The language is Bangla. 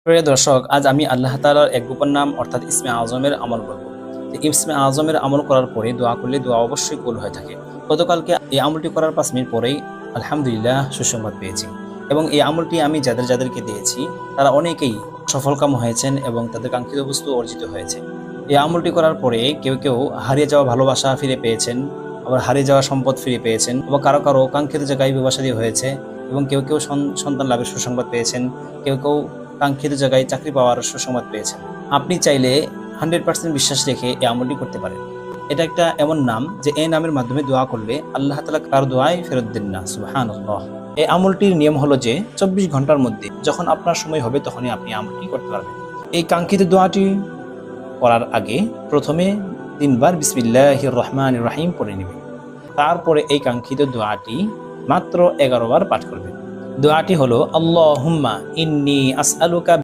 প্রিয় দর্শক, আজ আমি আল্লাহ তাআলার এক গোপন নাম অর্থাৎ ইসমে আজমের আমল করব। ইসমে আজমের আমল করার পরে দোয়া করলে দোয়া অবশ্যই কবুল হয়ে থাকে। গতকালকে এই আমলটি করার 5 মিনিট পরেই আলহামদুলিল্লাহ সুসংবাদ পেয়েছি, এবং এই আমলটি আমি যাদেরকে দিয়েছি তারা অনেকেই সফলকাম হয়েছেন এবং তাদের কাঙ্ক্ষিত বস্তু অর্জিত হয়েছে। এই আমলটি করার পরে কেউ হারিয়ে যাওয়া ভালোবাসা ফিরে পেয়েছেন, আবার হারিয়ে যাওয়া সম্পদ ফিরে পেয়েছেন, আবার কারো কাঙ্ক্ষিত জায়গায় বিবাহ শাদী হয়েছে, এবং কেউ সন্তান লাভের সুসংবাদ পেয়েছেন, কেউ কাঙ্ক্ষিত জায়গায় চাকরি পাওয়ার সুসংবাদ পেয়েছেন। আপনি চাইলে 100% বিশ্বাস রেখে এই আমলটি করতে পারেন। এটা একটা এমন নাম যে এই নামের মাধ্যমে দোয়া করলে আল্লাহ তাআলা কার দোয়াই ফেরত দেন না। সুবহানাল্লাহ। এই আমলটির নিয়ম হলো যে 24 ঘন্টার মধ্যে যখন আপনার সময় হবে তখনই আপনি আমলটি করতে পারবেন। এই কাঙ্ক্ষিত দোয়াটি করার আগে প্রথমে 3 বার বিসমিল্লাহির রহমানির রহিম পড়ে নেবেন। তারপরে এই কাঙ্ক্ষিত দোয়াটি মাত্র 11 বার পাঠ করবেন। দোয়াটি হলো আল্লাহুম্মা ইন্নী আসআলুকা